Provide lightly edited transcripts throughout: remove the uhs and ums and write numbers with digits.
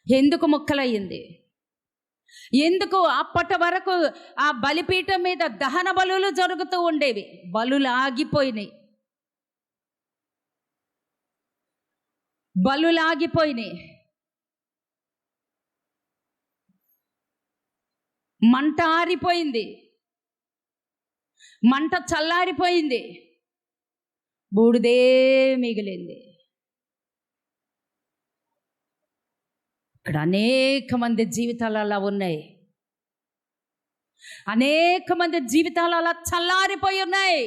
ఎందుకు ముక్కలయ్యింది? ఎందుకు? అప్పటి వరకు ఆ బలిపీఠం మీద దహన బలులు జరుగుతూ ఉండేవి, బలులు ఆగిపోయినాయి. మంట ఆరిపోయింది, మంట చల్లారిపోయింది, బూడిదే మిగిలింది. ఇక్కడ అనేక మంది జీవితాలు అలా ఉన్నాయి. అనేక మంది జీవితాలు అలా చల్లారిపోయి ఉన్నాయి.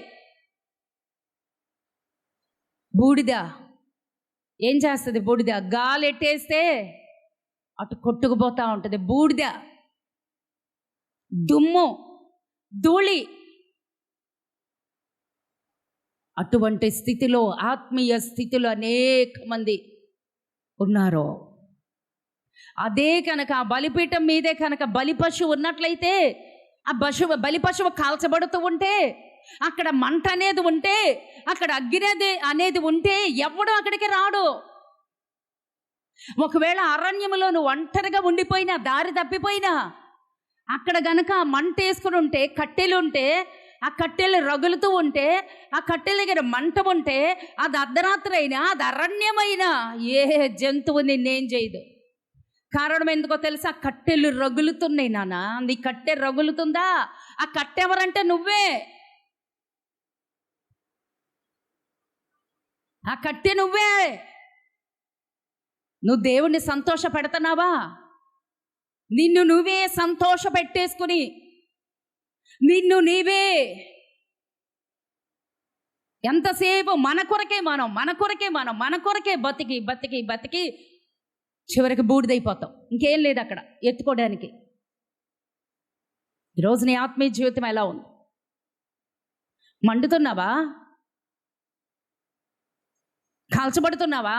బూడిద ఏం చేస్తుంది? బూడిద గాలి ఎట్టేస్తే అటు కొట్టుకుపోతూ ఉంటుంది. బూడిద, దుమ్ము, ధూళి. అటువంటి స్థితిలో, ఆత్మీయ స్థితిలో అనేక మంది ఉన్నారు. అదే కనుక ఆ బలిపీఠం మీదే కనుక బలి పశువు ఉన్నట్లయితే, ఆ బలి పశువు కాల్చబడుతూ ఉంటే, అక్కడ మంట అనేది ఉంటే, అక్కడ అగ్ని అనేది ఉంటే ఎవడు అక్కడికి రాడు. ఒకవేళ అరణ్యములో నువ్వు ఒంటరిగా ఉండిపోయినా, దారి తప్పిపోయినా, అక్కడ గనక మంట వేసుకుని ఉంటే, కట్టెలు ఉంటే, ఆ కట్టెలు రగులుతూ ఉంటే, ఆ కట్టెల దగ్గర మంట ఉంటే, అది అర్ధరాత్రి అయినా, అది అరణ్యమైనా ఏ జంతువు నిన్నేం చేయదు. కారణం ఎందుకో తెలుసా? కట్టెలు రగులుతున్నాయి. నాన్న, నీ కట్టె రగులుతుందా? ఆ కట్టె ఎవరంటే నువ్వే. ఆ కట్టె నువ్వే. నువ్వు దేవుణ్ణి సంతోష పెడుతున్నావా? నిన్ను నువ్వే సంతోష పెట్టేసుకుని, నిన్ను నీవే ఎంతసేపు మన కొరకే బతికి చివరికి బూడిదైపోతాం. ఇంకేం లేదు అక్కడ ఎత్తుకోవడానికి. ఈరోజు నీ ఆత్మీయ జీవితం ఎలా ఉంది? మండుతున్నావా? కాల్చబడుతున్నావా?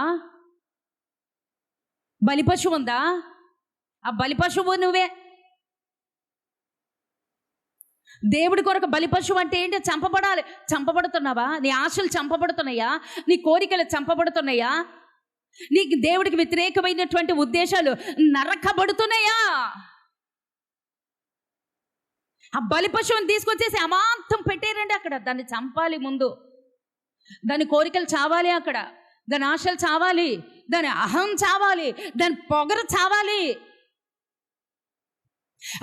బలిపశువు ఉందా? ఆ బలిపశువు నువ్వే. దేవుడి కొరకు బలిపశువు అంటే ఏంటి? చంపబడాలి. చంపబడుతున్నావా? నీ ఆశలు చంపబడుతున్నాయా? నీ కోరికలు చంపబడుతున్నాయా? నీకు దేవుడికి వ్యతిరేకమైనటువంటి ఉద్దేశాలు నరకబడుతున్నాయా? ఆ బలిపశువుని తీసుకొచ్చేసి అమాంతం పెట్టారండి అక్కడ. దాన్ని చంపాలి ముందు. దాని కోరికలు చావాలి, అక్కడ దాని ఆశలు చావాలి, దాని అహం చావాలి, దాని పొగరు చావాలి.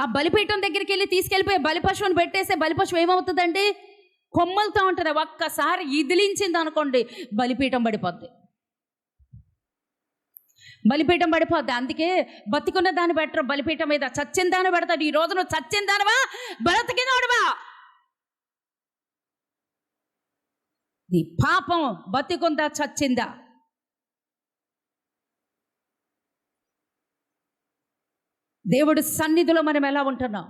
ఆ బలిపీఠం దగ్గరికి వెళ్ళి తీసుకెళ్ళిపోయి బలిపశువుని పెట్టేస్తే బలిపశువు ఏమవుతుందండి? కొమ్మలతో ఉంటుంది. ఒక్కసారి ఇదిలించింది అనుకోండి, బలిపీఠం పడిపోద్ది. అందుకే బతికున్న దాన్ని పెట్టరు, బలిపీఠం మీద చచ్చిన దాన్ని పెడతాడు. ఈ రోజు నువ్వు చచ్చిన దానివా, బ్రతికినోడువా? నీ పాపం బతికుందా, చచ్చిందా? దేవుడి సన్నిధిలో మనం ఎలా ఉంటున్నాం?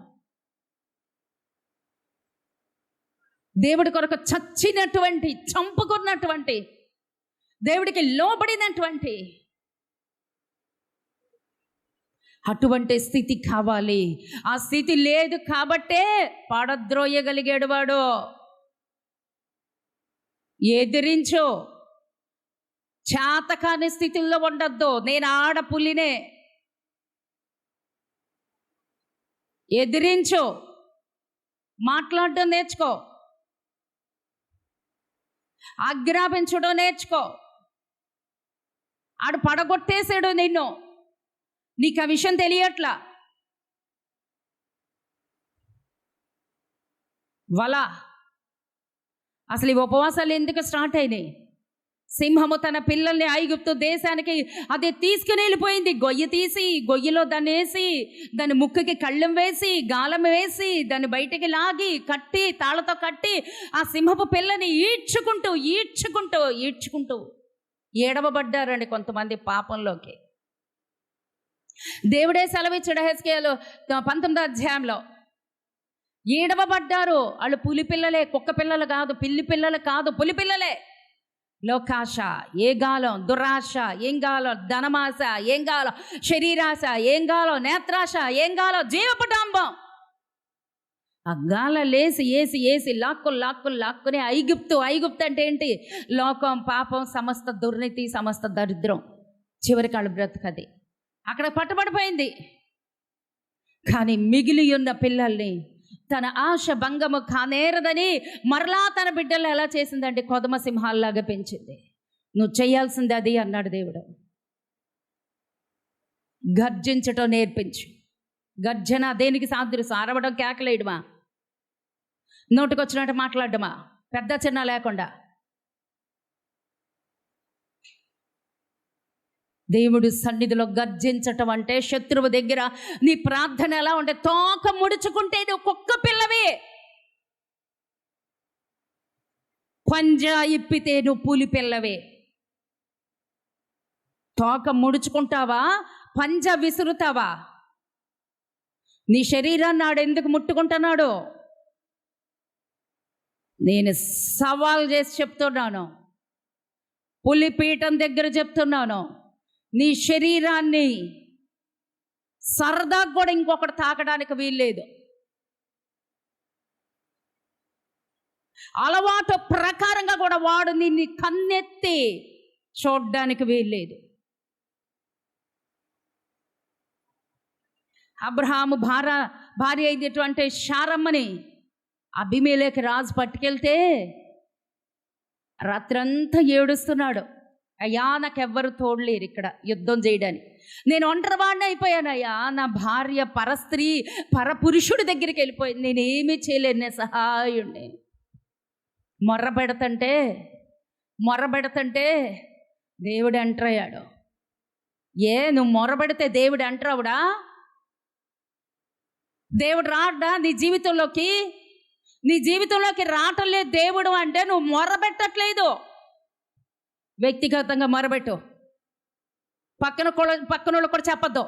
దేవుడి కొరకు చచ్చినటువంటి, చంపుకున్నటువంటి, దేవుడికి లోబడినటువంటి అటువంటి స్థితి కావాలి. ఆ స్థితి లేదు కాబట్టే పాడద్రోయగలిగాడు వాడు. ఎదిరించు, చేతకాని స్థితిలో ఉండద్దు. నేను ఆడపులినే. ఎదిరించు, మాట్లాడడం నేర్చుకో, ఆజ్ఞాపించడం నేర్చుకో. ఆడు పడగొట్టేశాడు నిన్ను, నీకు ఆ విషయం తెలియట్లా. అసలు ఈ ఉపవాసాలు ఎందుకు స్టార్ట్ అయినాయి? సింహము తన పిల్లల్ని ఐగుప్తు దేశానికి అది తీసుకుని వెళ్ళిపోయింది. గొయ్యి తీసి, గొయ్యిలో దాన్ని వేసి, దాని ముక్కుకి కళ్ళెం వేసి, గాలం వేసి, దాన్ని బయటికి లాగి కట్టి, తాళ్ళతో కట్టి, ఆ సింహపు పిల్లని ఈడ్చుకుంటూ ఏడవబడ్డారండి కొంతమంది పాపంలోకి. దేవుడే సెలవిచ్చాడు హెస్కేలు 19వ అధ్యాయంలో. ఏడవబడ్డారు. వాళ్ళు పులి పిల్లలే, కుక్క పిల్లలు కాదు, పిల్లి పిల్లలు కాదు, పులి పిల్లలే. లోకాశ ఏం కాలం, దురాశ ఏం కాలం, ధనమాశ ఏం కాలం, శరీరాశ ఏం కాలం, నేత్రాశ ఏం కాలం, జీవపటాంబం. ఆ గాల లేసి ఏసి లాక్కుని ఐగుప్తు అంటే ఏంటి? లోకం, పాపం, సమస్త దుర్నీతి, సమస్త దరిద్రం. చివరికి వాళ్ళు బ్రతకది. అక్కడ పట్టుబడిపోయింది. కానీ మిగిలి ఉన్న పిల్లల్ని తన ఆశ భంగము కానేరదని మరలా తన బిడ్డలు ఎలా చేసిందంటే కొదమ సింహాల్లాగా పెంచింది. నువ్వు చేయాల్సింది అది అన్నాడు దేవుడు. గర్జించటం నేర్పించు. గర్జన దేనికి సాదృశ్యం? అరవడం, కేకలేయడమా, నోటికొచ్చినట్టు మాట్లాడడమా, పెద్ద చిన్న లేకుండా. దేవుడు సన్నిధిలో గర్జించటం అంటే శత్రువు దగ్గర నీ ప్రార్థన ఎలా ఉంటే తోక ముడుచుకుంటే నువ్వు కుక్క పిల్లవే, పంజా ఇప్పితే నువ్వు పులి పిల్లవే. తోక ముడుచుకుంటావా, పంజా విసురుతావా? నీ శరీరాన్ని ఆడెందుకు ముట్టుకుంటున్నాడు? నేను సవాల్ చేసి చెప్తున్నాను, పులిపీఠం దగ్గర చెప్తున్నాను, నీ శరీరాన్ని సరదాగా కూడా ఇంకొకటి తాకడానికి వీల్లేదు. అలవాటు ప్రకారంగా కూడా వాడు నిన్ను కన్నెత్తి చూడడానికి వీల్లేదు. అబ్రహాము భార్య అయినటువంటి శారమ్మని అబీమెలెకు రాజు పట్టుకెళ్తే రాత్రంతా ఏడుస్తున్నాడు. అయ్యా, నాకెవ్వరు తోడలేరు ఇక్కడ యుద్ధం చేయడానికి, నేను ఒంటరివాడిని అయిపోయానయ్యా, నా భార్య పరస్త్రీ పరపురుషుడి దగ్గరికి వెళ్ళిపోయింది, నేనేమీ చేయలేను, నేను సహాయుణ్ణి. మొర్ర పెడతంటే దేవుడు ఎంటర్ అయ్యాడు. నువ్వు మొర్రబెడితే దేవుడు ఎంటర్ అవుడా? దేవుడు రాడా నీ జీవితంలోకి రావటం లేదు దేవుడు అంటే నువ్వు మొర్రబెట్టట్లేదు. వ్యక్తిగతంగా మొరబెట్టు, పక్కన వాళ్ళు కూడా చెప్పద్దు,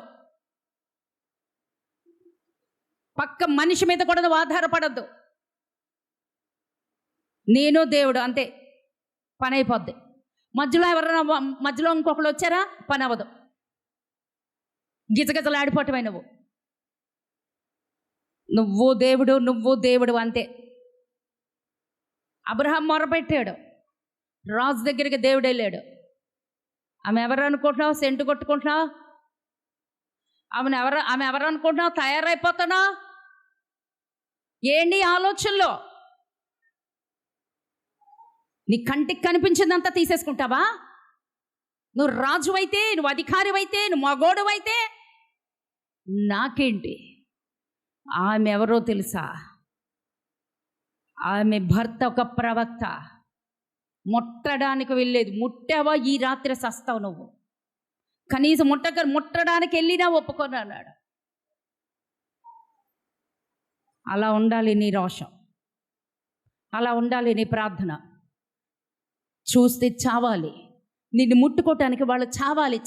పక్క మనిషి మీద కూడా నువ్వు ఆధారపడద్దు. నేను దేవుడు అంతే, పని అయిపోద్ది. మధ్యలో ఇంకొకరు వచ్చారా, పని అవ్వదు. గిజగిజలాడిపోవటమే నువ్వు దేవుడు అంతే. అబ్రహాం మొరపెట్టాడు, రాజు దగ్గరికి దేవుడు వెళ్ళాడు. ఆమె ఎవరు అనుకుంటున్నావు? సెంటు కొట్టుకుంటున్నావు? ఆమె ఎవరు అనుకుంటున్నావు? తయారైపోతున్నా ఏంటి ఆలోచనలో? నీ కంటికి కనిపించిందంతా తీసేసుకుంటావా? నువ్వు రాజు అయితే, నువ్వు అధికారి అయితే, నువ్వు మగోడు అయితే నాకేంటి? ఆమె ఎవరో తెలుసా? ఆమె భర్త ఒక ప్రవక్త. ముట్టడానికి వెళ్ళేది. ముట్టావా ఈ రాత్రి సస్తావు నువ్వు. కనీసం ముట్టడానికి వెళ్ళినా ఒప్పుకొని అన్నాడు. అలా ఉండాలి నీ రోషం, అలా ఉండాలి నీ ప్రార్థన. చూస్తే చావాలి, నిన్ను ముట్టుకోవటానికి వాళ్ళు చావాలి,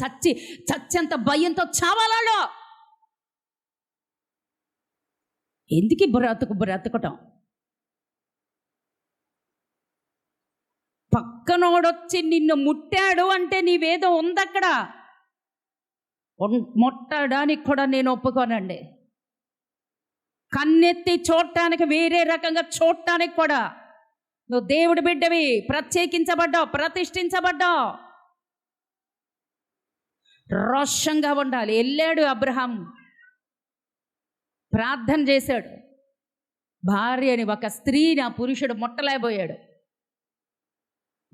చచ్చేంత భయంతో చావాలో. ఎందుకు బ్రతకటం? పక్కనోడొచ్చి నిన్ను ముట్టాడు అంటే నీవేదో ఉందక్కడ. ముట్టడానికి కూడా నేను ఒప్పుకోనండి. కన్నెత్తి చూడటానికి, వేరే రకంగా చూడటానికి కూడా నువ్వు దేవుడి బిడ్డవి, ప్రత్యేకించబడ్డావు, ప్రతిష్ఠించబడ్డావు. రోషంగా ఉండాలి. వెళ్ళాడు అబ్రహాం, ప్రార్థన చేశాడు. భార్యని, ఒక స్త్రీని ఆ పురుషుడు ముట్టలేకపోయాడు.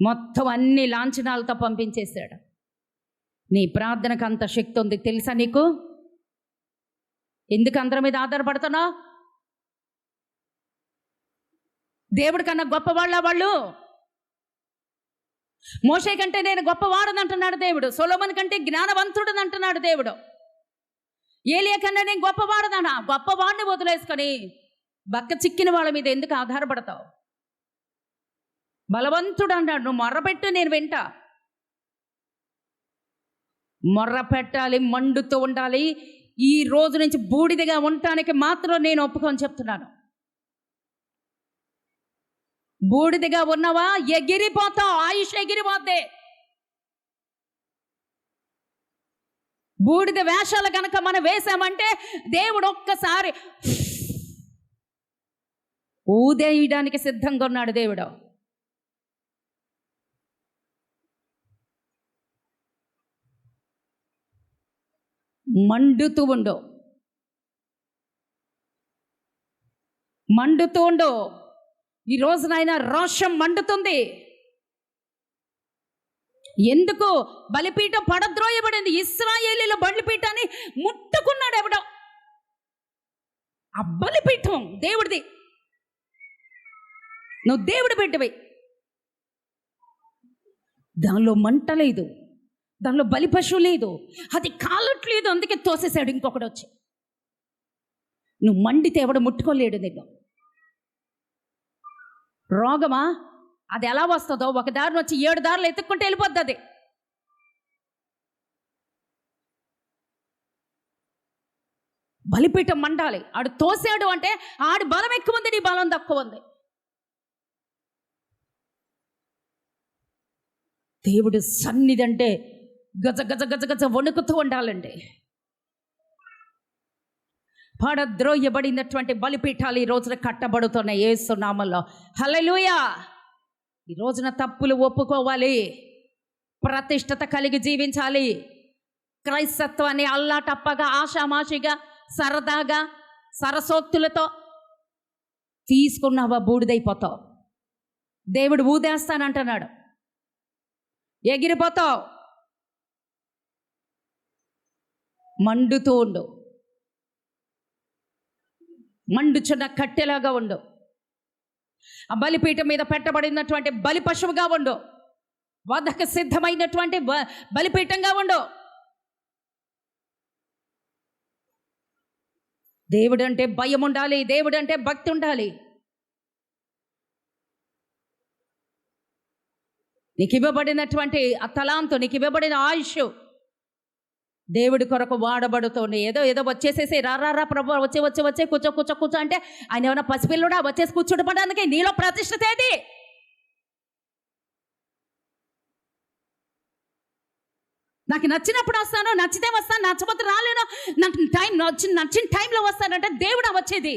మొత్తం అన్ని లాంఛనాలతో పంపించేశాడు. నీ ప్రార్థనకు అంత శక్తి ఉంది తెలుసా నీకు? ఎందుకు అందరి మీద ఆధారపడుతున్నావు? దేవుడి కన్నా గొప్పవాళ్ళ వాళ్ళు. మోషే కంటే నేను గొప్పవాడని అంటున్నాడు దేవుడు. సొలొమోను కంటే జ్ఞానవంతుడని అంటున్నాడు దేవుడు. ఏలియా కన్నా నేను గొప్పవాడదనా? గొప్పవాడిని వదిలేసుకొని బక్క చిక్కిన వాళ్ళ మీద ఎందుకు ఆధారపడతావు? బలవంతుడు అన్నాడు, నువ్వు మొర్రపెట్టు, నేను వింటా. మొర్ర పెట్టాలి, మండుతూ ఉండాలి. ఈ రోజు నుంచి బూడిదగా ఉండటానికి మాత్రం నేను ఒప్పుకొని చెప్తున్నాను. బూడిదగా ఉన్నావా, ఎగిరిపోతావు, ఆయుష్ ఎగిరిపోద్ది. బూడిద వేషాలు కనుక మనం వేసామంటే దేవుడు ఒక్కసారి ఊదేయడానికి సిద్ధంగా ఉన్నాడు దేవుడు. మండుతూ ఉండు, మండుతూ ఉండు. ఈ రోజునైనా రోషం మండుతుంది. ఎందుకు? బలిపీఠం పడద్రోయబడింది. ఇశ్రాయేలీల బలిపీఠాన్ని ముట్టుకున్నాడు ఎవడో. ఆ బలిపీఠం దేవుడిది, నువ్వు దేవుడి బిడ్డవి. దానిలో మంట లేదు, దానిలో బలి పశువు లేదు, అది కాలట్లేదు, అందుకే తోసేసాడు ఇంకొకడు వచ్చి. నువ్వు మండితే ఎవడు ముట్టుకోలేడు నిన్ను. రోగమా? అది ఎలా వస్తుందో ఒక దారిని వచ్చి 7 దారులు ఎత్తుక్కుంటే వెళ్ళిపోద్ది అది. బలిపీఠం మండాలి. ఆడు తోసాడు అంటే ఆడి బలం ఎక్కువ ఉంది, నీ బలం తక్కువ ఉంది. దేవుడు సన్నిధి అంటే గజ గజ గజ గజ వణుకుతూ ఉండాలండి. పడద్రోయబడినటువంటి బలిపీఠాలు ఈ రోజున కట్టబడుతున్నాయి యేసు నామములో. హల్లెలూయా. ఈ రోజున తప్పులు ఒప్పుకోవాలి, ప్రతిష్టత కలిగి జీవించాలి. క్రైస్తత్వాన్ని అల్లాటప్పగా, ఆషామాషిగా, సరదాగా, సరసోక్తులతో తీసుకున్నావా బూడిదైపోతావు. దేవుడు ఊదేస్తానంటున్నాడు, ఎగిరిపోతావు. మండుతూ ఉండు, మండుచున్న కట్టెలాగా ఉండు. ఆ బలిపీఠం మీద పెట్టబడినటువంటి బలి పశువుగా ఉండు, వధకు సిద్ధమైనటువంటి బలిపీఠంగా ఉండు. దేవుడు అంటే భయం ఉండాలి, దేవుడు అంటే భక్తి ఉండాలి. నీకు ఇవ్వబడినటువంటి ఆ తలాంతు, నీకు ఇవ్వబడిన ఆయుష్ దేవుడి కొరకు వాడబడుతుంది. ఏదో వచ్చేసేసి రా ప్రభు వచ్చే కూర్చో అంటే ఆయన ఏమైనా పసిపిల్లుడా వచ్చేసి కూర్చోడపడానికి? నీలో ప్రతిష్టత ఏది? నాకు నచ్చినప్పుడు వస్తాను, నచ్చితే వస్తాను, నచ్చకపోతే రాలేను, నాకు టైం నచ్చిన టైంలో వస్తానంటే దేవుడా వచ్చేది?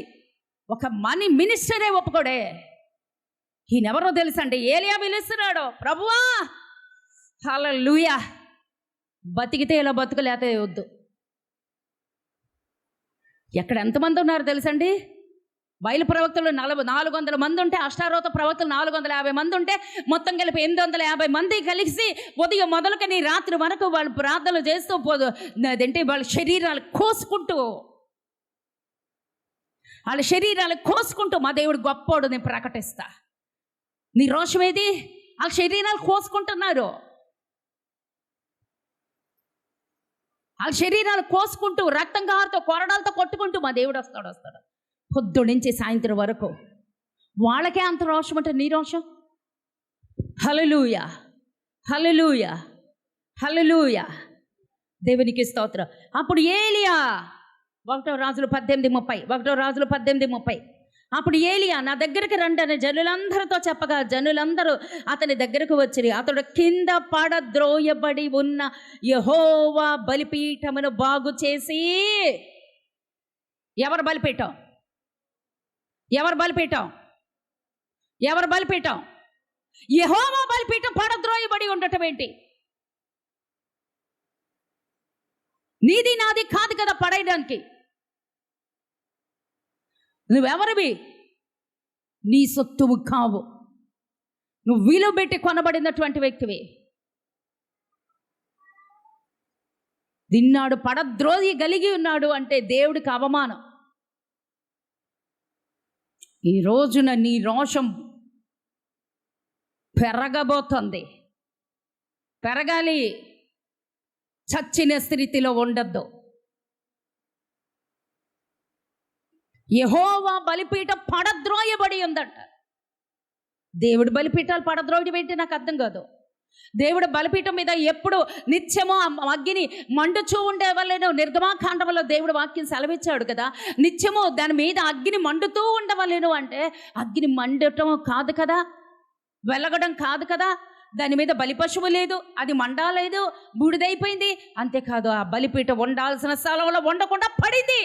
ఒక మనీ మినిస్టరే ఒప్పుకోడే. ఈయనెవరో తెలుసండి, ఏలియా పిలుస్తున్నాడు, ప్రభువా హల్లెలూయా, బతికితే ఇలా బతుకు, లేతే వద్దు. ఎక్కడ ఎంతమంది ఉన్నారు తెలుసండి? బయలు ప్రవక్తలు 400 మంది ఉంటే, అష్టారోత ప్రవక్తలు 450 మంది ఉంటే, మొత్తం కలిపి 850 మంది కలిసి ఉదయం మొదలుకని రాత్రి వరకు వాళ్ళు ప్రార్థనలు చేస్తూ అదేంటి వాళ్ళ శరీరాలు కోసుకుంటూ మా దేవుడు గొప్పోడు నేను ప్రకటిస్తా. నీ రోషం ఏది? ఆ శరీరాలు కోసుకుంటున్నారు, వాళ్ళ శరీరాలు కోసుకుంటూ రక్తం గారుతో కొరడాలతో కొట్టుకుంటూ మా దేవుడు వస్తాడు పొద్దు నుంచి సాయంత్రం వరకు. వాళ్ళకే అంత రోషం అంటే నీ రోషం? హల్లెలూయా, హల్లెలూయా, హల్లెలూయా, దేవునికి స్తోత్రం. అప్పుడు ఏలియా 1 రాజులు 18:30 అప్పుడు ఏలియా నా దగ్గరికి రండి అని జనులందరితో చెప్పగా జనులందరూ అతని దగ్గరకు వచ్చిరి. అతడు కింద పడద్రోయబడి ఉన్న యెహోవా బలిపీఠమును బాగు చేసి. ఎవరు బలిపీఠం? యెహోవా బలిపీఠం పడద్రోయబడి ఉండటం ఏంటి? నీది నాది కాదు కదా పడేయడానికి. నువ్వెవరివి? నీ సొత్తువు కావు, నువ్వు విలువ పెట్టి కొనబడినటువంటి వ్యక్తివి. నిన్నాడు పడద్రోయి కలిగి ఉన్నాడు అంటే దేవుడికి అవమానం. ఈ రోజున నీ రోషం పెరగబోతుంది, పెరగాలి. చచ్చిన స్థితిలో ఉండద్దు. యెహోవా బలిపీఠం పడద్రోయబడి ఉందంట. దేవుడు బలిపీఠాలు పడద్రోయడం ఏంటి నాకు అర్థం కాదు. దేవుడు బలిపీఠం మీద ఎప్పుడు నిత్యమో అగ్గిని మండుచూ ఉండేవాళ్ళేనో నిర్గమాకాండంలో దేవుడు వాక్యం సెలవిచ్చాడు కదా. నిత్యమో దాని మీద అగ్గిని మండుతూ ఉండవలేను అంటే అగ్గిని మండటం కాదు కదా, వెలగడం కాదు కదా. దాని మీద బలి పశువు లేదు, అది మండాలేదు, బూడిదైపోయింది. అంతేకాదు ఆ బలిపీఠం ఉండాల్సిన స్థలంలో ఉండకుండా పడింది.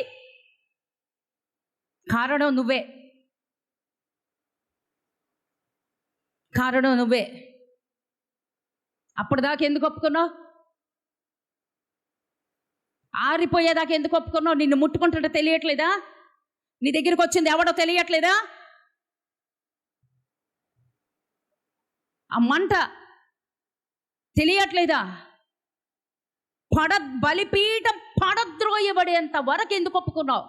కారణం నువ్వే. అప్పుడు దాకా ఎందుకు ఒప్పుకున్నావు? ఆరిపోయేదాకా ఎందుకు ఒప్పుకున్నావు? నిన్ను ముట్టుకుంటుంటే తెలియట్లేదా? నీ దగ్గరికి వచ్చింది ఎవడో తెలియట్లేదా? ఆ మంట తెలియట్లేదా? బలిపీఠం పడద్రోయబడేంత వరకు ఎందుకు ఒప్పుకున్నావు?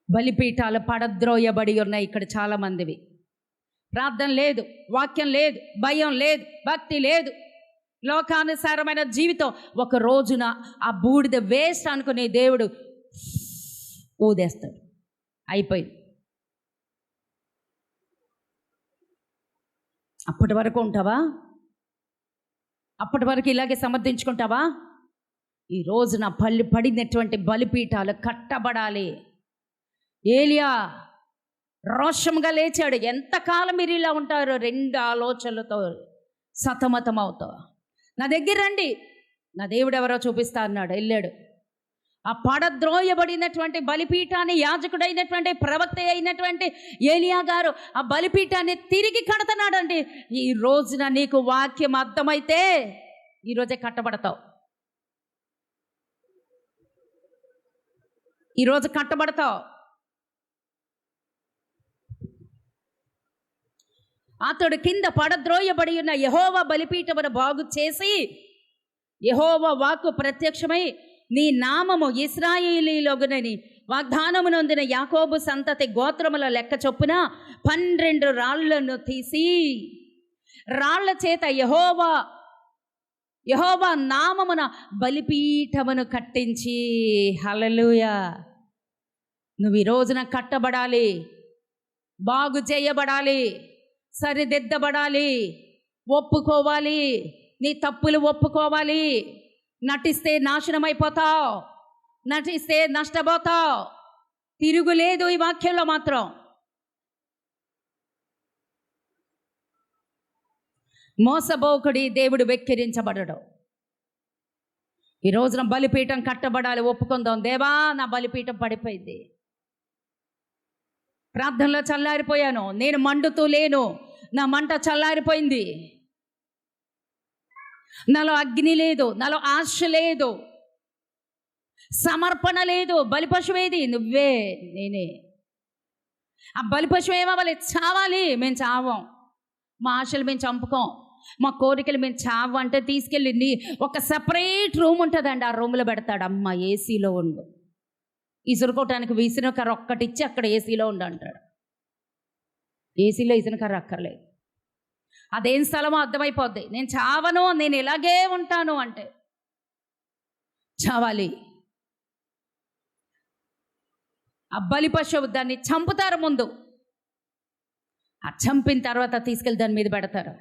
బలిపీఠాలు పడద్రోయబడి ఉన్నాయి ఇక్కడ చాలా మందివి. ప్రార్థన లేదు, వాక్యం లేదు, భయం లేదు, భక్తి లేదు, లోకానుసారమైన జీవితం. ఒక రోజున ఆ బూడిద వేస్ట్ అనుకునే దేవుడు ఊదేస్తాడు, అయిపోయింది. అప్పటి వరకు ఉంటావా? అప్పటి వరకు ఇలాగే సమర్థించుకుంటావా? ఈ రోజున పడినటువంటి బలిపీఠాలు కట్టబడాలి. ఏలియా రోషంగా లేచాడు. ఎంతకాలం మీరు ఇలా ఉంటారో? 2 ఆలోచనలతో సతమతం అవుతావు. నా దగ్గర రండి, నా దేవుడు ఎవరో చూపిస్తా అన్నాడు. వెళ్ళాడు. ఆ పడద్రోయబడినటువంటి బలిపీఠాన్ని యాజకుడైనటువంటి ప్రవక్త అయినటువంటి ఏలియా గారు ఆ బలిపీఠాన్ని తిరిగి కడతన్నాడండి. ఈ రోజున నీకు వాక్యం అర్థమైతే ఈరోజే కట్టబడతావు. ఈరోజు కట్టబడతావు. అతడు కింద పడద్రోయబడి ఉన్న యెహోవా బలిపీఠమును బాగు చేసి, యెహోవా వాక్కు ప్రత్యక్షమై, నీ నామము ఇశ్రాయేలీయులగునని వాగ్దానము నొందిన యాకోబు సంతతి గోత్రముల లెక్క చొప్పున 12 రాళ్లను తీసి, రాళ్ల చేత యెహోవా నామమున బలిపీఠమును కట్టించి. హల్లెలూయా! నువ్వు ఈ రోజున కట్టబడాలి, బాగు చేయబడాలి, సరిదిద్దబడాలి, ఒప్పుకోవాలి, నీ తప్పులు ఒప్పుకోవాలి. నటిస్తే నాశనమైపోతావు, నటిస్తే నష్టపోతావు. తిరుగులేదు ఈ వాక్యంలో మాత్రం. మోసపోకుడి, దేవుడు వెక్కిరించబడడు. ఈ రోజున బలిపీఠం కట్టబడాలి. ఒప్పుకుందాం. దేవా, నా బలిపీఠం పడిపోయింది, ప్రార్థనలో చల్లారిపోయాను, నేను మండుతూ లేను, నా మంట చల్లారిపోయింది, నాలో అగ్ని లేదు, నాలో ఆశ లేదు, సమర్పణ లేదు. బలిపశువేది? నువ్వే, నేనే. ఆ బలిపశువు ఏమవ్వాలి? చావాలి. మేము చావం, మా ఆశలు మేము చంపుకోం, మా కోరికలు మేము చావు అంటే తీసుకెళ్ళి ఒక సపరేట్ రూమ్ ఉంటుందండి, ఆ రూమ్లో పెడతాడు. అమ్మ, ఏసీలో ఉండు, ఇసురుకోవటానికి విసునకర్ర ఒక్కటిచ్చి అక్కడ ఏసీలో ఉండు అంటాడు. ఏసీలో ఇసునకర్ర అక్కర్లేదు. అదేం స్థలమో అర్థమైపోద్ది. నేను చావను, నేను ఇలాగే ఉంటాను అంటే చావాలి. ఆ బలి పశువు దాన్ని చంపుతారు ముందు, ఆ చంపిన తర్వాత తీసుకెళ్ళి దాని మీద పెడతారు.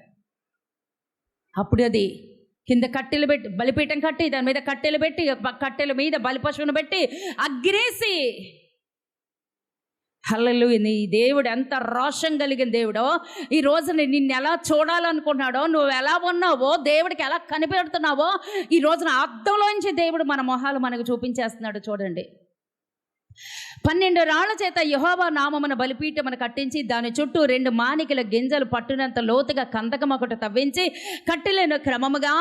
అప్పుడు అది కింద కట్టెలు పెట్టి, బలిపీఠం కట్టి దాని మీద కట్టెలు పెట్టి, కట్టెల మీద బలి పశువును పెట్టి అగ్రేసి. హల్లెలూయా! నీ దేవుడు ఎంత రోషం కలిగిన దేవుడో, ఈ రోజున నిన్ను ఎలా చూడాలనుకున్నాడో, నువ్వు ఎలా ఉన్నావో, దేవుడికి ఎలా కనిపెడుతున్నావో ఈ రోజున అద్దంలోంచి దేవుడు మన మొహాలు మనకు చూపించేస్తున్నాడు. చూడండి. 12 రాళ్ల చేత యెహోవా నామమున బలిపీఠమును కట్టించి, దాని చుట్టూ 2 మానికల గింజలు పట్టునంత లోతుగా కందకం ఒకటి తవ్వించి, కట్టెలను క్రమముగా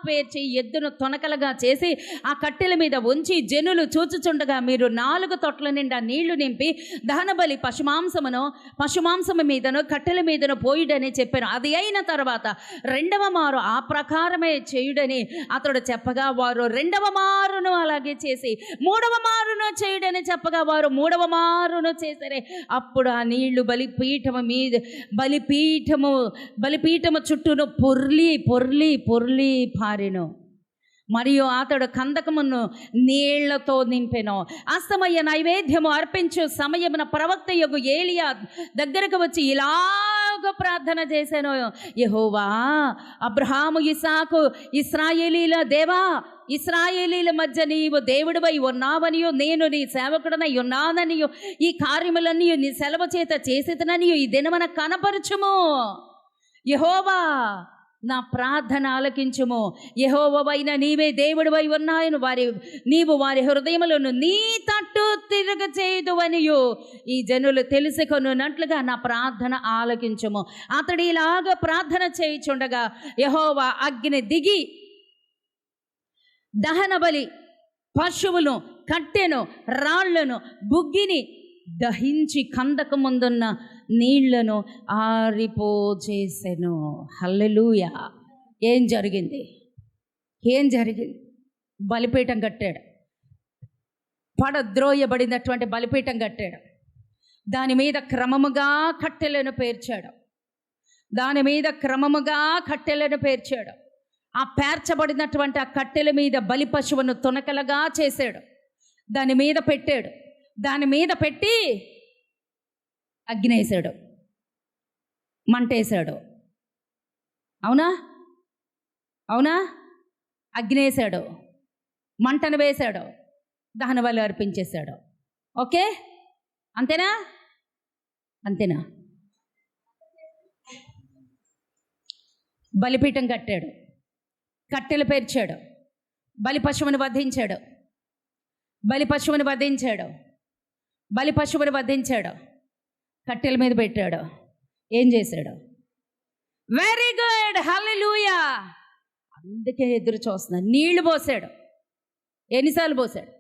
పేర్చి ఎద్దును తొనకలుగా చేసి ఆ కట్టెల మీద ఉంచి, జనులు చూచుచుండగా మీరు 4 తొట్ల నిండా నీళ్లు నింపి దహనబలి పశుమాంసము మీదను కట్టెల మీదను పోయుడని చెప్పాను. అది అయిన తర్వాత 2వ మారు ఆ ప్రకారమే చేయుడని అతడు చెప్పగా, వారు 2వ మారును అలాగే చేసి 3వ మారును చేయుడని చెప్పగా, వారు 3వ మారును చేసరే. అప్పుడు ఆ నీళ్లు బలిపీఠము చుట్టూను పొర్లి పారెను. మరియు అతడు కందకమును నీళ్లతో నింపెను. అస్తమయ నైవేద్యము అర్పించు సమయమున ప్రవక్త యొగు ఏలియా దగ్గరకు వచ్చి ఇలాగ ప్రార్థన చేశాను. యెహోవా, అబ్రహాము, ఇస్సాకు, ఇశ్రాయేలీల దేవా, ఇశ్రాయేలీల మధ్య నీవు దేవుడివై ఉన్నావనియు, నేను నీ సేవకుడనై ఉన్నాననియు, ఈ కార్యములన్నీ నీ సెలవు చేత చేసేదననియు ఈ దినమున కనపరచుము. యెహోవా, నా ప్రార్థన ఆలకించుము. యెహోవావైన నీవే దేవుడివై ఉన్నాయను, నీవు వారి హృదయములను నీ తట్టు తిరగచేయుదువనియు ఈ జనులు తెలుసుకొనున్నట్లుగా నా ప్రార్థన ఆలకించుము. అతడు ఇలాగ ప్రార్థన చేయుచుండగా యెహోవా అగ్ని దిగి దహన బలి, పశువును, కట్టెను, రాళ్లను, బుగ్గిని దహించి కందకు ముందున్న నీళ్లను ఆరిపోచేసెను. హల్లెలూయా. ఏం జరిగింది? బలిపీఠం కట్టాడు. పడద్రోయబడినటువంటి బలిపీఠం కట్టాడు. దాని మీద క్రమముగా కట్టెలను పేర్చాడు. ఆ పేర్చబడినటువంటి ఆ కట్టెల మీద బలి పశువును తునకలుగా చేశాడు. దాని మీద పెట్టి అగ్నేసాడు, మంటేశాడు. అవునా? అగ్నేసాడు, మంటను వేశాడు, దహన బలి అర్పించేశాడు. ఓకే, అంతేనా? బలిపీఠం కట్టాడు, కట్టెలు పేర్చాడు, బలి పశువుని వధించాడు, కట్టెల మీద పెట్టాడు. ఏం చేశాడు? వెరీ గుడ్, హల్లెలూయా. అందుకే ఎదురు చూస్తున్నాడు. నీళ్లు పోసాడు. ఎన్నిసార్లు పోసాడు?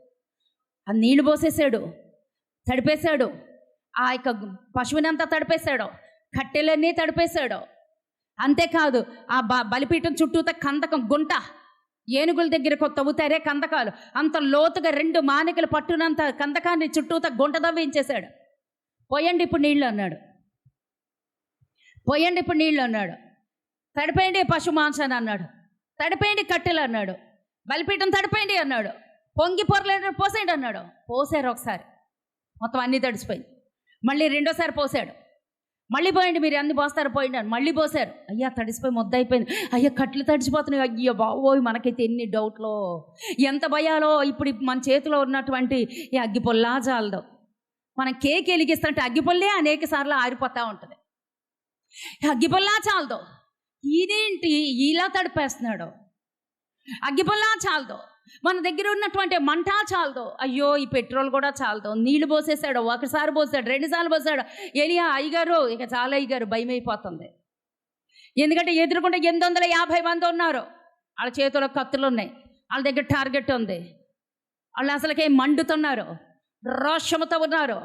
ఆ నీళ్లు పోసేసాడు, తడిపేశాడు. ఆ యొక్క పశువునంతా తడిపేశాడు, కట్టెలన్నీ తడిపేశాడు. అంతేకాదు, ఆ బలిపీఠం చుట్టూత కందకం గుంట, ఏనుగుల దగ్గరకు తవ్వుతారే కందకాలు, అంత లోతుగా 2 మానికలు పట్టునంత కందకాన్ని చుట్టూత గుంట తవ్వించేశాడు. పోయండి ఇప్పుడు నీళ్ళు అన్నాడు. తడిపేయండి పశు మాంసాన్ని అన్నాడు. తడిపేయండి కట్టెలు అన్నాడు. బలిపీఠం తడిపేయండి అన్నాడు. పొంగి పొరలేడు పోసేయండి అన్నాడు. పోసారు ఒకసారి, మొత్తం అన్నీ తడిసిపోయింది. మళ్ళీ రెండోసారి పోసాడు. మళ్ళీ పోయండి, మీరు అన్ని పోస్తారు పోయిండి అని మళ్ళీ పోసారు. అయ్యా తడిసిపోయి ముద్ద అయిపోయింది. అయ్యా కట్లు తడిసిపోతున్నాయి. అయ్యో బావోయ్, మనకైతే ఎన్ని డౌట్లో, ఎంత భయాలో. ఇప్పుడు మన చేతిలో ఉన్నటువంటి ఈ అగ్గిపొల్లా చాలదు. మనం కేక్ వెలిగిస్తుంటే అగ్గిపొల్లే అనేక సార్లు ఆరిపోతూ ఉంటుంది. అగ్గిపొల్లా చాలదు. ఇదేంటి ఇలా తడిపేస్తున్నాడు? అగ్గిపొల్లా చాలదు. మన దగ్గర ఉన్నటువంటి మంట చాలదు. అయ్యో, ఈ పెట్రోల్ కూడా చాలదు. నీళ్లు పోసేసాడు. ఒకసారి పోసాడు, 2 సార్లు పోసాడు. ఏలియా అయ్యగారు, ఇక చాలా అయ్యగారు, భయం అయిపోతుంది. ఎందుకంటే ఎదురుకుండా 850 మంది ఉన్నారు. వాళ్ళ చేతిలో కత్తులు ఉన్నాయి, వాళ్ళ దగ్గర టార్గెట్ ఉంది. వాళ్ళు అసలుకే మండుతున్నారు, రోషముతో ఉన్నారు.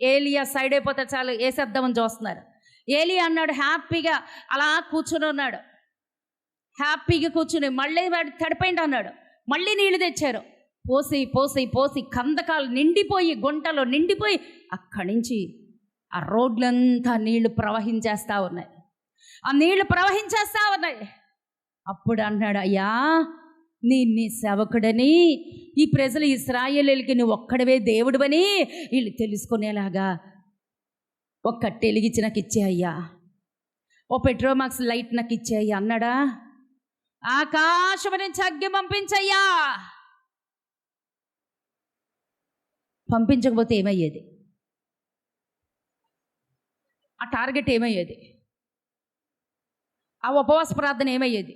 ఏలియా సైడ్ అయిపోతే చాలు వేసేద్దామని చూస్తున్నారు. ఏలియా అన్నాడు, హ్యాపీగా అలా కూర్చుని ఉన్నాడు. మళ్ళీ వాడు తడిపోయింది అన్నాడు. మళ్ళీ నీళ్లు తెచ్చారు. పోసి కందకాలు నిండిపోయి, గుంటలో నిండిపోయి, అక్కడి నుంచి ఆ రోడ్లంతా నీళ్లు ప్రవహించేస్తూ ఉన్నాయి. అప్పుడు అన్నాడు, అయ్యా నీ సేవకుడని, ఈ ప్రజలు ఇశ్రాయేలీయులకి నువ్వు ఒక్కడవే దేవుడివని వీళ్ళు తెలుసుకునేలాగా ఒక కట్టె వెలిగించి నాకు ఇచ్చే అయ్యా, ఓ పెట్రోమాక్స్ లైట్ నాకు ఇచ్చే అయ్యా అన్నాడా? ఆకాశం నుంచి అగ్గి పంపించయ్యా. పంపించకపోతే ఏమయ్యేది? ఆ టార్గెట్ ఏమయ్యేది? ఆ ఉపవాస ప్రార్థన ఏమయ్యేది?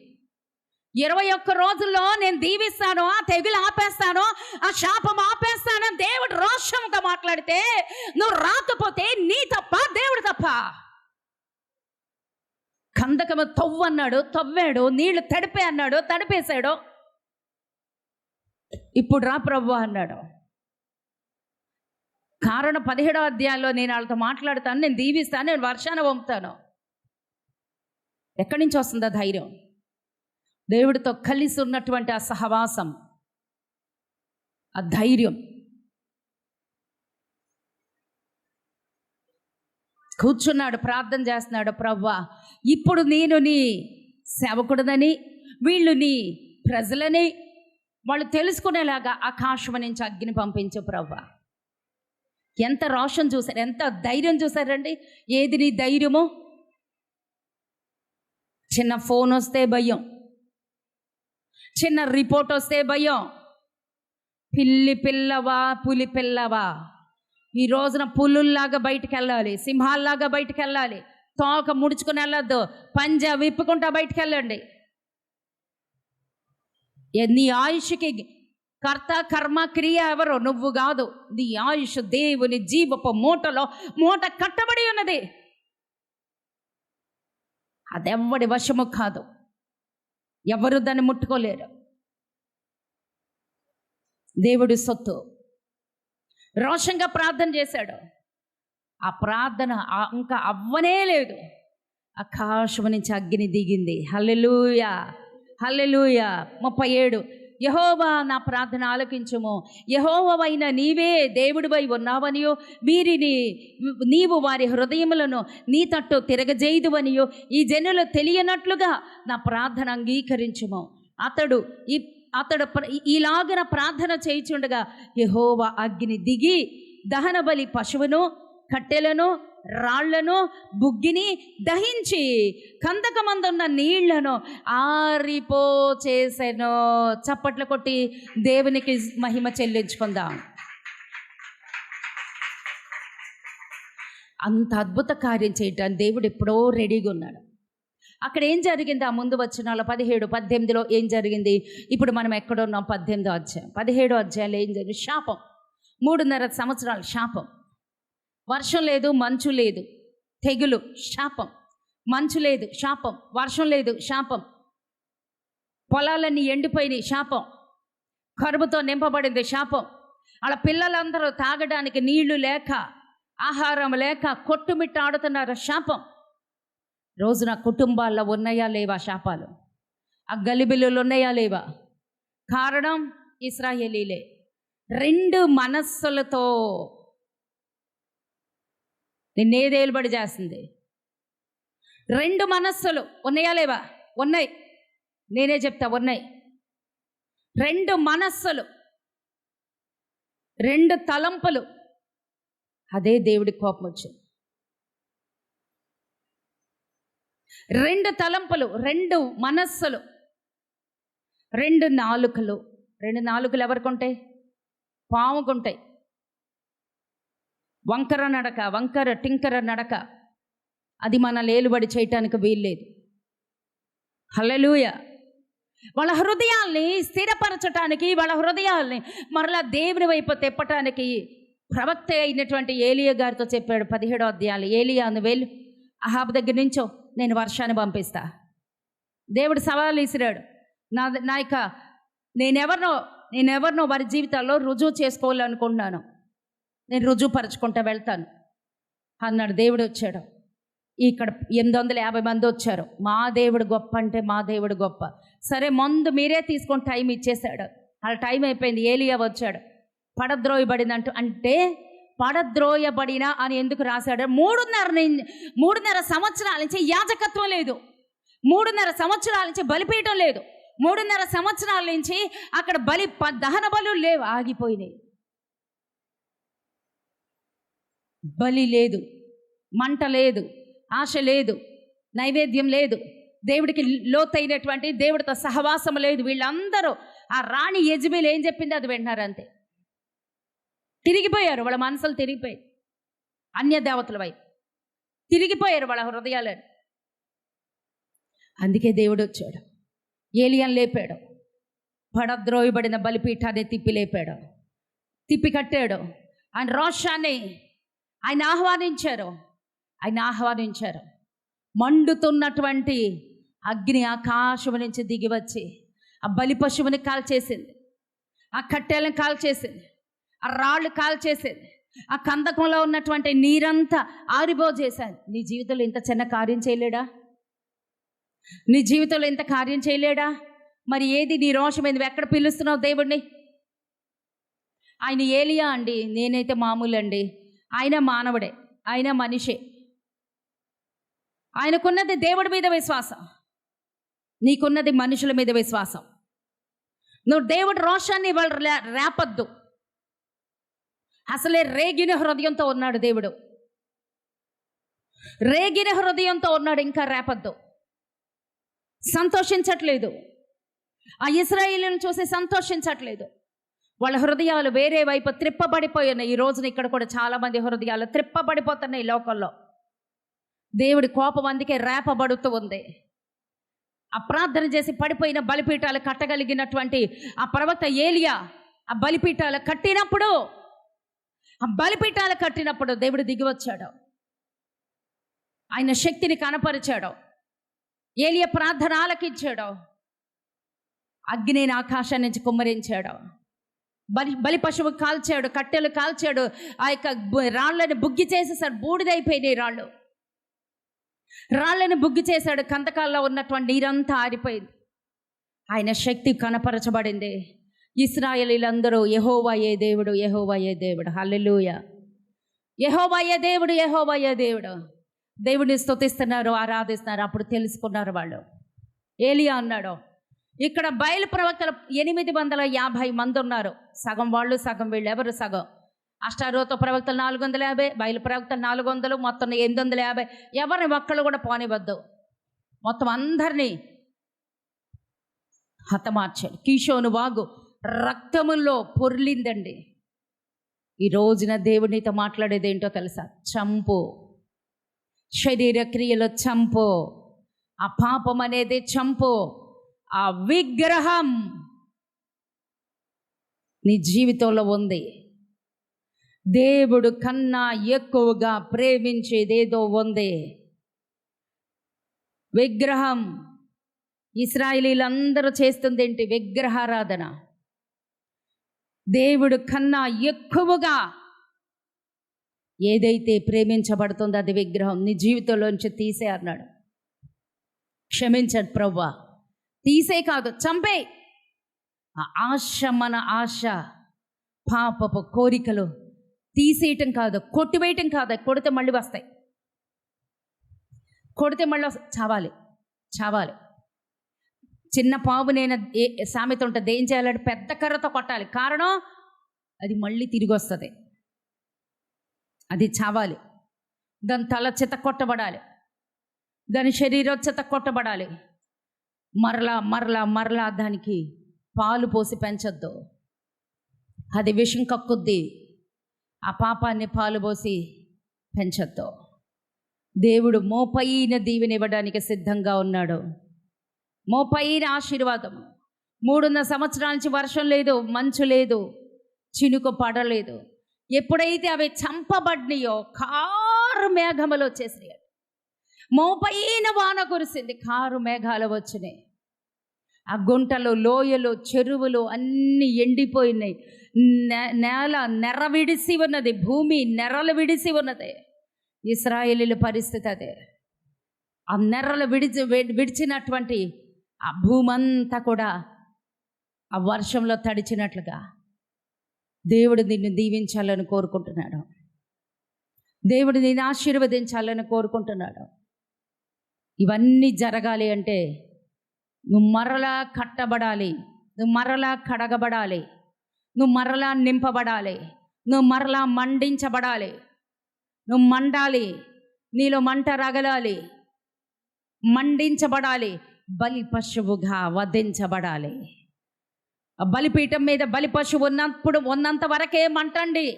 21 రోజుల్లో నేను దీవిస్తాను, ఆ తెగులు ఆపేస్తాను, ఆ శాపం ఆపేస్తాను, దేవుడు రోషంతో మాట్లాడితే నువ్వు రాకపోతే నీ తప్ప, దేవుడు తప్ప? కందకము తవ్వన్నాడు, తవ్వాడు. నీళ్లు తడిపే అన్నాడు, తడిపేశాడు. ఇప్పుడు రా ప్రభు అన్నాడు. కారణం 17వ అధ్యాయంలో నేను వాళ్ళతో మాట్లాడతాను, నేను దీవిస్తాను, నేను వర్షాన్ని పంపుతాను. ఎక్కడి నుంచి వస్తుందా ధైర్యం? దేవుడితో కలిసి ఉన్నటువంటి ఆ సహవాసం, ఆ ధైర్యం. కూర్చున్నాడు, ప్రార్థన చేస్తున్నాడు. ప్రభువా, ఇప్పుడు నేను నీ సేవకుడదని, వీళ్ళు నీ ప్రజలని వాళ్ళు తెలుసుకునేలాగా ఆకాశం నుంచి అగ్ని పంపించు ప్రభువా. ఎంత రోషం చూశారు, ఎంత ధైర్యం చూశారండి. ఏది నీ ధైర్యము? చిన్న ఫోన్ వస్తే భయం, చిన్న రిపోర్ట్ వస్తే భయం. పిల్లవా, పులి పిల్లవా, ఈ రోజున పులుల్లాగా బయటికి వెళ్ళాలి, సింహాల్లాగా బయటికి వెళ్ళాలి. తోక ముడుచుకుని వెళ్ళొద్దు, పంజా విప్పుకుంటా బయటికి వెళ్ళండి. నీ ఆయుష్కి కర్త కర్మ క్రియ ఎవరు? నువ్వు కాదు. నీ ఆయుష్ దేవుని జీవపు మూట కట్టబడి ఉన్నది. అదెవ్వడి వశము కాదు, ఎవరు దాన్ని ముట్టుకోలేరు. దేవుడి సొత్తు. రోషంగా ప్రార్థన చేశాడు. ఆ ప్రార్థన ఇంకా అవ్వనే లేదు. ఆకాశం నుంచి అగ్ని దిగింది. హల్లెలూయా, హల్లెలూయా. 37 యెహోవా నా ప్రార్థన ఆలకించుము, యెహోవావైన నీవే దేవుడివై ఉన్నావనియో, నీవు వారి హృదయములను నీ తట్టు తిరగజేయుదువనియో ఈ జనులు తెలియనట్లుగా నా ప్రార్థన అంగీకరించుము. అతడు ఇలాగన ప్రార్థన చేయుచుండగా యెహోవా అగ్ని దిగి దహన బలి పశువును, కట్టెలను, రాళ్లను, బుగ్గిని దహించి కందకమందున్న నీళ్లను ఆరిపో చేసెను. చప్పట్లు కొట్టి దేవునికి మహిమ చెల్లించుకుందాం. అంత అద్భుత కార్యం చేయటానికి దేవుడు ఎప్పుడో రెడీగా ఉన్నాడు. అక్కడ ఏం జరిగింది? ఆ ముందు వచనాలు 17, 18లో ఏం జరిగింది? ఇప్పుడు మనం ఎక్కడున్నాం? 18వ అధ్యాయం, 17వ అధ్యాయంలో ఏం జరిగింది? శాపం. 3.5 సంవత్సరాలు శాపం. వర్షం లేదు, మంచు లేదు, తెగులు, శాపం. మంచు లేదు, శాపం. వర్షం లేదు, శాపం. పొలాలన్నీ ఎండిపోయినాయి, శాపం. కరువుతో నింపబడింది, శాపం. అలా పిల్లలందరూ తాగడానికి నీళ్లు లేక, ఆహారం లేక కొట్టుమిట్టాడుతున్నారు, శాపం. రోజున కుటుంబాల్లో ఉన్నాయా లేవా శాపాలు? ఆ గలిబిల్లులు ఉన్నాయా లేవా? కారణం ఇశ్రాయేలీలే. 2 మనస్సులతో నిన్నేదేలుబడి చేస్తుంది. 2 మనస్సులు ఉన్నాయా లేవా? ఉన్నాయి. నేనే చెప్తా, ఉన్నాయి. 2 మనస్సులు, 2 తలంపులు. అదే దేవుడి కోపం వచ్చింది. 2 తలంపులు, 2 మనస్సులు, 2 నాలుకలు. 2 నాలుకలు ఎవరికి ఉంటాయి? పాముకుంటాయి. వంకర నడక, వంకర టింకర నడక. అది మన లేలుబడి చేయటానికి వీల్లేదు. హల్లెలూయా. వాళ్ళ హృదయాల్ని స్థిరపరచటానికి, వాళ్ళ హృదయాల్ని మరలా దేవుని వైపు తిప్పటానికి ప్రవక్త అయినటువంటి ఏలియా గారితో చెప్పాడు 17వ అధ్యాయంలో, ఏలియా నువ్వు వెళ్ళు, అహాబు దగ్గర నుంచో నేను వర్షాన్ని పంపిస్తా. దేవుడు సవాలు విసిరాడు. నేనెవరినో వారి జీవితాల్లో రుజువు చేసుకోవాలనుకుంటున్నాను, నేను రుజువుపరచుకుంటా వెళ్తాను అన్నాడు. దేవుడు వచ్చాడు. ఇక్కడ 850 మంది వచ్చారు. మా దేవుడు గొప్ప అంటే మా దేవుడు గొప్ప. సరే, మందు మీరే తీసుకొని టైం ఇచ్చేశాడు. అలా టైం అయిపోయింది. ఏలియా వచ్చాడు. పడద్రోయబడిందంటూ, అంటే పడద్రోయబడిన అని ఎందుకు రాశాడు? 3.5 సంవత్సరాల నుంచి యాజకత్వం లేదు, 3.5 సంవత్సరాల నుంచి బలిపీఠం లేదు, 3.5 సంవత్సరాల నుంచి అక్కడ దహన బలు లేవు, ఆగిపోయినాయి. బలి లేదు, మంట లేదు, ఆశ లేదు, నైవేద్యం లేదు, దేవుడికి లోతైనటువంటి దేవుడితో సహవాసం లేదు. వీళ్ళందరూ ఆ రాణి యెజబెల్ ఏం చెప్పింది అది వింటున్నారు అంతే. తిరిగిపోయారు, వాళ్ళ మనసులు తిరిగిపోయాయి, అన్య దేవతల వైపు తిరిగిపోయారు వాళ్ళ హృదయాలను. అందుకే దేవుడు వచ్చాడు, ఏలియాను లేపాడు, పడద్రోయబడిన బలిపీఠాన్ని తిప్పి లేపాడు, తిప్పి కట్టాడు. ఆయన రోషాన్ని ఆయన ఆహ్వానించారు. మండుతున్నటువంటి అగ్ని ఆకాశం నుంచి దిగి వచ్చి ఆ బలి పశువుని కాల్చేసింది, ఆ కట్టెలను కాల్చేసింది, ఆ రాళ్ళు కాల్చేసింది, ఆ కందకంలో ఉన్నటువంటి నీరంతా ఆరిపోజేశాను. నీ జీవితంలో ఇంత చిన్న కార్యం చేయలేడా? నీ జీవితంలో ఇంత కార్యం చేయలేడా? మరి ఏది నీ రోషం? నువ్వు ఎక్కడ పిలుస్తున్నావు దేవుడిని? ఆయన ఏలియా అండి, నేనైతే మామూలు అండి. ఆయన మానవుడే, ఆయన మనిషే. ఆయనకున్నది దేవుడి మీద విశ్వాసం, నీకున్నది మనుషుల మీద విశ్వాసం. నువ్వు దేవుడి రోషాన్ని వాళ్ళు రేపద్దు. అసలే రేగిన హృదయంతో ఉన్నాడు దేవుడు, రేగిన హృదయంతో ఉన్నాడు, ఇంకా రేపద్దు. సంతోషించట్లేదు, ఆ ఇశ్రాయేలును చూసి సంతోషించట్లేదు. వాళ్ళ హృదయాలు వేరే వైపు త్రిప్పబడిపోయినాయి. ఈ రోజున ఇక్కడ కూడా చాలామంది హృదయాలు త్రిప్పబడిపోతున్నాయి లోకంలో. దేవుడి కోపం అందుకే రేపబడుతూ ఉంది. ఆ ప్రార్థన చేసి పడిపోయిన బలిపీఠాలు కట్టగలిగినటువంటి ఆ ప్రవక్త ఏలియా ఆ బలిపీఠాలు కట్టినప్పుడు దేవుడు దిగి వచ్చాడు, ఆయన శక్తిని కనపరిచాడు, ఏలియా ప్రార్థన ఆలకించాడు, అగ్నిని ఆకాశం నుంచి కుమ్మరించాడు. బలి పశువు కాల్చాడు, కట్టెలు కాల్చాడు, ఆ యొక్క రాళ్ళని బుగ్గి చేసేసాడు. బూడిదైపోయినాయి రాళ్ళని బుగ్గి చేశాడు. కందకాల్లో ఉన్నటువంటి నీరంతా ఆరిపోయింది. ఆయన శక్తి కనపరచబడింది. ఇశ్రాయేలీలందరూ యెహోవాయే దేవుడు, యెహోవాయే దేవుడు, హల్లెలూయా, యెహోవాయే దేవుడు, యెహోవాయే దేవుడు. దేవుడిని స్తుతిస్తున్నారు, ఆరాధిస్తున్నారు. అప్పుడు తెలుసుకున్నారు వాళ్ళు. ఏలియా అన్నాడు, ఇక్కడ బయలు ప్రవక్తలు 850 మంది ఉన్నారు. సగం వాళ్ళు, సగం వీళ్ళు. ఎవరు సగం? అష్టారోత ప్రవక్తలు 450, బయలు ప్రవక్తలు 400, మొత్తం 850. ఎవరిని ఒక్కళ్ళు కూడా పోనివద్దు. మొత్తం అందరినీ హతమార్చాడు. కీషోను వాగు రక్తములో పొర్లిందండి. ఈ రోజున దేవునితో మాట్లాడేది ఏంటో తెలుసా? చంపు, శరీర క్రియలో చంపు, ఆ పాపం అనేది చంపు, ఆ విగ్రహం నీ జీవితంలో ఉంది. దేవుడు కన్నా ఎక్కువగా ప్రేమించేదేదో ఉంది, విగ్రహం. ఇశ్రాయేలీలందరూ చేస్తుంది ఏంటి? విగ్రహారాధన. దేవుడు కన్నా ఎక్కువగా ఏదైతే ప్రేమించబడుతుందో అది విగ్రహం. నీ జీవితంలోంచి తీసే అన్నాడు. క్షమించడు ప్రభువా, తీసే కాదు చంపే. ఆ ఆశ, మన ఆశ, పాపపు కోరికలు తీసేయటం కాదు, కొట్టివేయటం కాదు. కొడితే మళ్ళీ వస్తాయి, కొడితే మళ్ళీ చావాలి. చిన్న పావు నేను సామెత ఉంటుంది, ఏం చేయాలంటే పెద్ద కర్రతో కొట్టాలి. కారణం అది మళ్ళీ తిరిగి వస్తుంది, అది చావాలి. దాని తల చిత కొట్టబడాలి, దాని శరీరం చిత కొట్టబడాలి. మరలా దానికి పాలు పోసి పెంచొద్దు, అది విషం కక్కుద్ది. ఆ పాపాన్ని పాలు పోసి పెంచొద్దు. దేవుడు మోపైన దీవెనివ్వడానికి సిద్ధంగా ఉన్నాడు. మోపైన ఆశీర్వాదము. 3.5 సంవత్సరాల నుంచి వర్షం లేదు, మంచు లేదు, చినుకు పడలేదు. ఎప్పుడైతే అవి చంపబడినాయో కారు మేఘములు వచ్చేసినాయి. మోపైన వాన కురిసింది, కారు మేఘాలు వచ్చినాయి. ఆ గుంటలు, లోయలు, చెరువులు అన్నీ ఎండిపోయినాయి. నేల నెర విడిసి ఉన్నది, భూమి నెరలు విడిసి ఉన్నది. ఇశ్రాయేలీల పరిస్థితి అదే. ఆ నెర్రలు విడిచినటువంటి ఆ భూమంతా కూడా ఆ వర్షంలో తడిచినట్లుగా దేవుడు నిన్ను దీవించాలని కోరుకుంటున్నాడు. దేవుడు నిన్ను ఆశీర్వదించాలని కోరుకుంటున్నాడు. ఇవన్నీ జరగాలి అంటే నువ్వు మరలా కట్టబడాలి, నువ్వు మరలా కడగబడాలి, నువ్వు మరలా నింపబడాలి, నువ్వు మరలా మండించబడాలి, నువ్వు మండాలి, నీలో మంట రగలాలి, మండించబడాలి, బలి పశువుగా వధించబడాలి. ఆ బలిపీఠం మీద బలి పశువు ఉన్నంత వరకే మంటండి.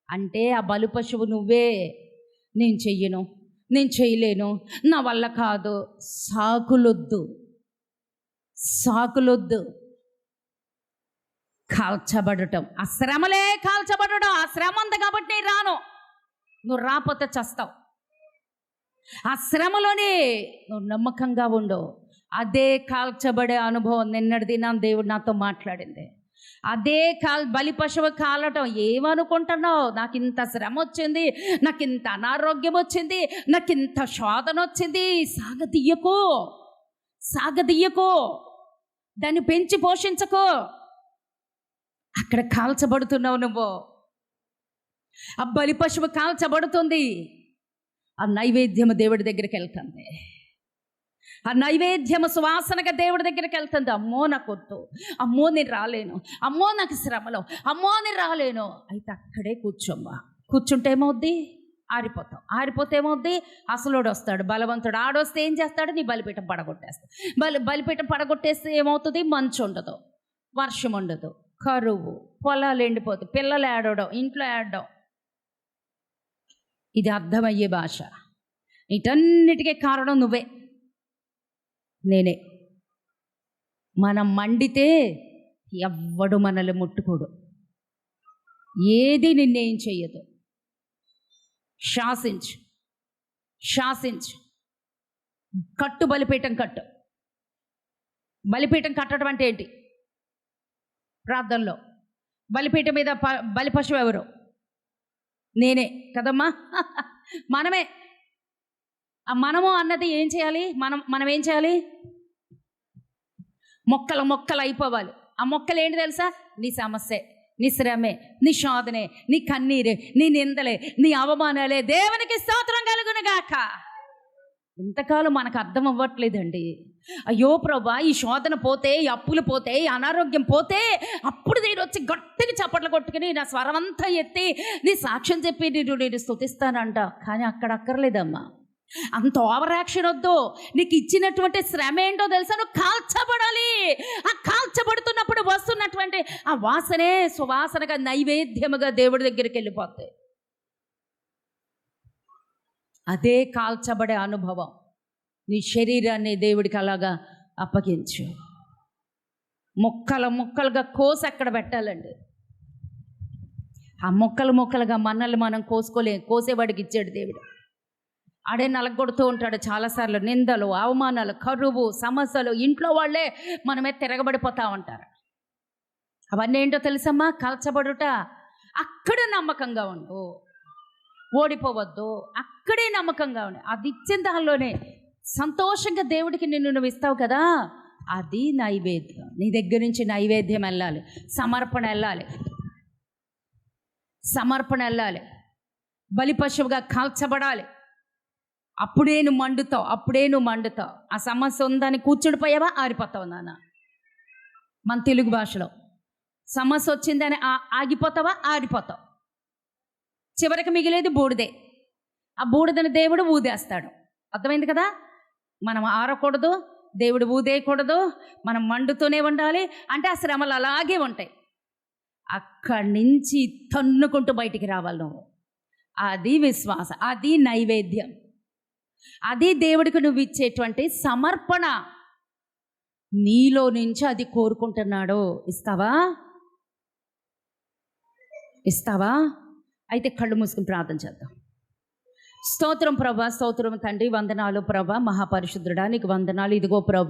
అంటే ఆ బలి పశువు నువ్వే. నేను చెయ్యను, నేను చేయలేను, నా వల్ల కాదు. సాకులొద్దు. కాల్చబడటం, ఆ శ్రమలే కాల్చబడటం. ఆ శ్రమ ఉంది కాబట్టి నేను రాను. నువ్వు రాకపోతే చస్తావు. ఆ శ్రమలోనే నువ్వు నమ్మకంగా ఉండు. అదే కాల్చబడే అనుభవం. నిన్నటి దినం దేవుడు నాతో మాట్లాడింది. అదే బలి పశువు కాలటం. ఏమనుకుంటున్నావు? నాకు ఇంత శ్రమ వచ్చింది, నాకు ఇంత అనారోగ్యం వచ్చింది, నాకు ఇంత శోధన వచ్చింది. సాగదీయకో, దాన్ని పెంచి పోషించకో. అక్కడ కాల్చబడుతున్నావు నువ్వు. ఆ బలి పశువు కాల్చబడుతుంది. ఆ నైవేద్యము దేవుడి దగ్గరికి వెళ్తుంది. ఆ నైవేద్యము సువాసనగా దేవుడి దగ్గరికి వెళ్తుంది. అమ్మో నాకొద్దు, అమ్మో నేను రాలేను, అమ్మో నాకు శ్రమలో, అమ్మో నేను రాలేను. అయితే అక్కడే కూర్చుంటే ఏమవుద్ది? ఆరిపోతే ఏమవుద్ది? అసలోడు వస్తాడు, బలవంతుడు. ఆడొస్తే ఏం చేస్తాడు? నీ బలిపీఠం పడగొట్టేస్తాడు. బలిపీఠం పడగొట్టేస్తే ఏమవుతుంది? మంచు ఉండదు, వర్షం ఉండదు, కరువు, పొలాలు ఎండిపోతాయి, పిల్లలు ఏడవడం, ఇంట్లో ఏడడం. ఇది అర్థమయ్యే భాష. వీటన్నిటికీ కారణం నువ్వే, నేనే. మనం మండితే ఎవ్వడు మనల్ని ముట్టుకోడు, ఏది నిన్నేం చెయ్యదు. శాసించు. కట్టు, బలిపీఠం కట్టు. బలిపీఠం కట్టడం అంటే ఏంటి? ప్రార్థనలో బలిపీఠ మీద బలి పశువు ఎవరు? నేనే కదమ్మా. మనమే. ఆ మనము అన్నది ఏం చేయాలి? మనం ఏం చేయాలి? మొక్కలు అయిపోవాలి. ఆ మొక్కలు ఏంటి తెలుసా? నీ సమస్యే, నీ శ్రమే, నీ శోధనే, నీ కన్నీరే, నీ నిందలే, నీ అవమానాలే. దేవునికి స్తోత్రం కలుగును గాక. ఇంతకాలం మనకు అర్థం అవ్వట్లేదండి. అయ్యో ప్రభా, ఈ శోధన పోతే, ఈ అప్పులు పోతే, ఈ అనారోగ్యం పోతే, అప్పుడు నేను వచ్చి గట్టిగా చప్పట్లు కొట్టుకుని నా స్వరమంతా ఎత్తి నీ సాక్ష్యం చెప్పి నేను స్తుతిస్తానంట. కానీ అక్కడ అక్కర్లేదమ్మా. అంత ఓవర్ యాక్షన్ వద్దు. నీకు ఇచ్చినటువంటి శ్రమ ఏంటో తెలుసా? నువ్వు కాల్చబడాలి. ఆ కాల్చబడుతున్నప్పుడు వస్తున్నటువంటి ఆ వాసనే సువాసనగా నైవేద్యముగా దేవుడి దగ్గరికి వెళ్ళిపోతాయి. అదే కాల్చబడే అనుభవం. నీ శరీరాన్ని దేవుడికి అలాగా అప్పగించు. ముక్కలుగా కోసి అక్కడ పెట్టాలండి. ఆ ముక్కలుగా మనల్ని మనం కోసేవాడికి ఇచ్చాడు దేవుడు. ఆడే నలగొడుతూ ఉంటాడు చాలాసార్లు. నిందలు, అవమానాలు, కరువు, సమస్యలు, ఇంట్లో వాళ్ళే మనమే తిరగబడిపోతూ ఉంటారు. అవన్నీ ఏంటో తెలుసమ్మా? కాల్చబడుట. అక్కడ నమ్మకంగా ఉండు, ఓడిపోవద్దు. అక్కడే నమ్మకంగా ఉండు. అది ఇచ్చిన దానిలోనే సంతోషంగా దేవుడికి నువ్వు ఇస్తావు కదా, అది నైవేద్యం. నీ దగ్గర నుంచి నైవేద్యం వెళ్ళాలి, సమర్పణ వెళ్ళాలి. బలి పశువుగా కాల్చబడాలి. అప్పుడే నువ్వు మండుతావు. ఆ సమస్య ఉందని కూర్చుడిపోయావా, ఆరిపోతావు నాన్న. మన తెలుగు భాషలో సమస్య వచ్చిందని ఆగిపోతావా, ఆరిపోతావు. చివరికి మిగిలేది బూడిదే. ఆ బూడిదని దేవుడు ఊదేస్తాడు. అర్థమైంది కదా? మనం ఆరకూడదు, దేవుడు ఊదేయకూడదు, మనం మండుతూనే ఉండాలి. అంటే ఆ శ్రమలు అలాగే ఉంటాయి. అక్కడి నుంచి తన్నుకుంటూ బయటికి రావాలి నువ్వు. అది విశ్వాసం, అది నైవేద్యం, అది దేవుడికి నువ్వు ఇచ్చేటువంటి సమర్పణ. నీలో నుంచి అది కోరుకుంటున్నాడు. ఇస్తావా? అయితే కళ్ళు మూసుకుని ప్రార్థన చేద్దాం. స్తోత్రం ప్రభా, స్తోత్రం తండ్రి, వందనాలు ప్రభా, మహాపరిశుద్ధుడా నీకు వందనాలు. ఇదిగో ప్రభా,